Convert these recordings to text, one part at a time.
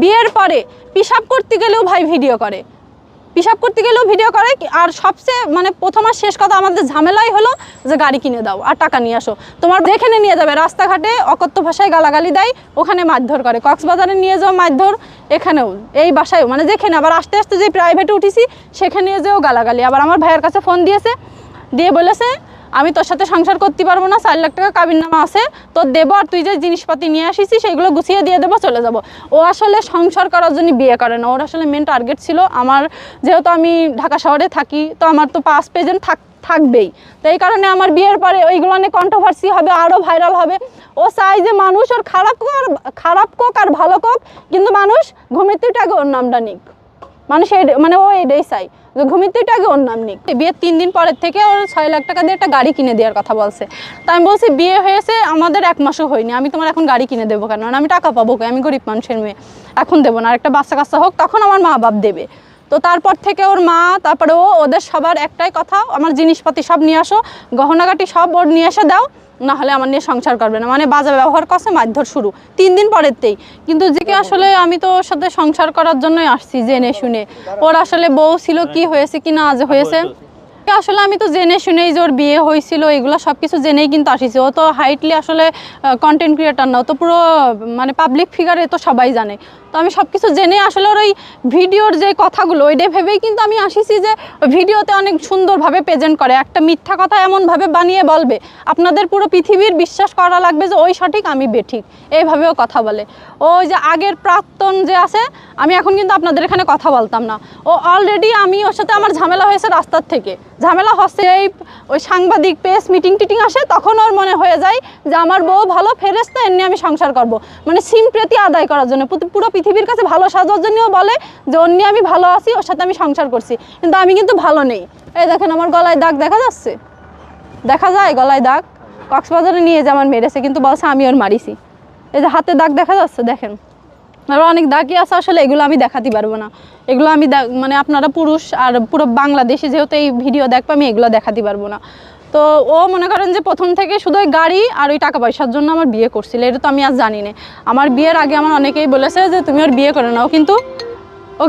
বিয়ের পরে পিশাব করতে গেলেও ভাই ভিডিও করে, পিশাব করতে গেলেও ভিডিও করে। আর সবচেয়ে মানে প্রথম আর শেষ কথা আমাদের ঝামেলাই হলো যে গাড়ি কিনে দাও আর টাকা নিয়ে আসো। তোমার যেখানে নিয়ে যাবে রাস্তাঘাটে অকথ্য ভাষায় গালাগালি দেয়, ওখানে মারধর করে। কক্সবাজারে নিয়ে যাও মারধর, এখানেও এই বাসায়ও মানে যেখানে। আবার আস্তে আস্তে যে প্রাইভেটে উঠেছি সেখানে যেও গালাগালি। আবার আমার ভাইয়ের কাছে ফোন দিয়েছে, দিয়ে বলেছে আমি তোর সাথে সংসার করতে পারবো না, 4 লাখ টাকা কাবিননামা আছে তোর দেবো, আর তুই যে জিনিসপাতি নিয়ে আসিস সেইগুলো গুছিয়ে দিয়ে দেবো, চলে যাব। ও আসলে সংসার করার জন্য বিয়ে করে না, ওর আসলে মেন টার্গেট ছিল আমার, যেহেতু আমি ঢাকা শহরে থাকি তো আমার তো পাস প্রেজেন্ট থাকবেই। তো এই কারণে আমার বিয়ের পরে ওইগুলো নিয়ে কন্ট্রোভার্সি হবে, আরও ভাইরাল হবে। ও চাই যে মানুষ ওর খারাপ কোক আর ভালো কোক, কিন্তু মানুষ ঘুমিতেই আগে ওর নামটা নিক। মানুষ মানে ও এটাই চাই যে ঘুমিতেই আগে ওর নাম নিক। বিয়ের 3 দিন পরের থেকে ওর 6 লাখ টাকা দিয়ে একটা গাড়ি কিনে দেওয়ার কথা বলছে। তা আমি বলছি বিয়ে হয়েছে আমাদের 1 মাসও হয়নি, আমি তোমার এখন গাড়ি কিনে দেবো কেন? আমি টাকা পাবো, আমি গরিব মানুষের মেয়ে, এখন দেবো না। আর একটা বাচ্চা কাচ্চা হোক তখন আমার মা বাপ দেবে। তো তারপর থেকে ওর মা, তারপরে ওদের সবার একটাই কথা, আমার জিনিসপাতি সব নিয়ে আসো, গহনাগাটি সব ওর নিয়ে এসে দাও, না হলে আমার নিয়ে সংসার করবে না। মানে বাজে ব্যবহার করছে, মারধর শুরু 3 দিন পরেরতেই। কিন্তু যে আসলে আমি তো ওর সাথে সংসার করার জন্যই আসছি জেনে শুনে। ওর আসলে বউ ছিল, কি হয়েছে কি না আজ হয়েছে আসলে আমি তো জেনে শুনেই যে ওর বিয়ে হয়েছিল এগুলো সব কিছু জেনেই কিন্তু আসিছি। ও তো হাইটলি আসলে কন্টেন্ট ক্রিয়েটার না, ও তো পুরো মানে পাবলিক ফিগার, এ তো সবাই জানে। তো আমি সব কিছু জেনে আসলে ওর ওই ভিডিওর যে কথাগুলো ওইটাই ভেবেই কিন্তু আমি আসিছি যে ভিডিওতে অনেক সুন্দরভাবে প্রেজেন্ট করে, একটা মিথ্যা কথা এমনভাবে বানিয়ে বলবে আপনাদের পুরো পৃথিবীর বিশ্বাস করা লাগবে যে ওই সঠিক আমি বেঠিক, এইভাবেও কথা বলে। ওই যে আগের প্রাক্তন যে আছে, আমি এখন কিন্তু আপনাদের এখানে কথা বলতাম না, ও অলরেডি আমি ওর সাথে আমার ঝামেলা হয়েছে রাস্তার থেকে। ঝামেলা হচ্ছে এই ওই সাংবাদিক প্রেস মিটিং আসে, তখন ওর মনে হয়ে যায় যে আমার বউ ভালো ফেরেশতা, এমনি আমি সংসার করব। মানে সিম্প্রতি আদায় করার জন্য, পুরো পৃথিবীর কাছে ভালো সাজার জন্যও বলে যে অন্য আমি ভালো আছি, ওর সাথে আমি সংসার করছি, কিন্তু আমি কিন্তু ভালো নেই। এই দেখেন আমার গলায় দাগ দেখা যাচ্ছে, দেখা যায় গলায় দাগ। কক্সবাজারে নিয়ে যে আমার মেরেছে, কিন্তু বলছে আমি ওর মারিছি। এই যে হাতে দাগ দেখা যাচ্ছে, দেখেন আরও অনেক দাগই আছে। আসলে এগুলো আমি দেখাতে পারবো না, এগুলো আমি মানে আপনারা পুরুষ আর পুরো বাংলাদেশে যেহেতু এই ভিডিও দেখবো, আমি এগুলো দেখাতে পারবো না। তো ও মনে করেন যে প্রথম থেকে শুধু ওই গাড়ি আর ওই টাকা পয়সার জন্য আমার বিয়ে করছিল, এটা তো আমি আর জানি না। আমার বিয়ের আগে আমার অনেকেই বলেছে যে তুমি ওর বিয়ে করো না, ও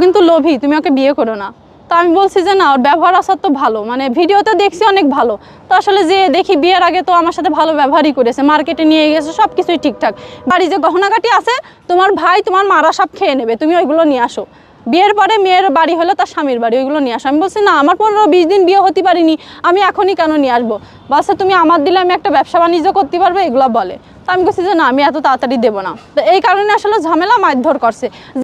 কিন্তু লোভী, তুমি ওকে বিয়ে করো না। তো আমি বলছি যে না, ওর ব্যবহার আসার তো ভালো, মানে ভিডিওতে দেখছি অনেক ভালো। তো আসলে যে দেখি বিয়ের আগে তো আমার সাথে ভালো ব্যবহারই করেছে, মার্কেটে নিয়ে গেছে, সব কিছুই ঠিকঠাক। বাড়ি যে গহনাগাটি আছে তোমার ভাই তোমার মারা সব খেয়ে নেবে, তুমি ওইগুলো নিয়ে আসো। বিয়ের পরে মেয়ের বাড়ি হলো তার স্বামীর বাড়ি, ওইগুলো নিয়ে আসো। আমি বলছি না, আমার 15-20 দিন বিয়ে হতে পারিনি, আমি এখনই কেন নিয়ে আসবো? বলছে তুমি আমার দিলে আমি একটা ব্যবসা বাণিজ্য করতে পারবে, এগুলো বলে। তো আমি বলছি যে না, আমি এত তাড়াতাড়ি দেবো না। তো এই কারণে আসলে ঝামেলা মারধর করছে।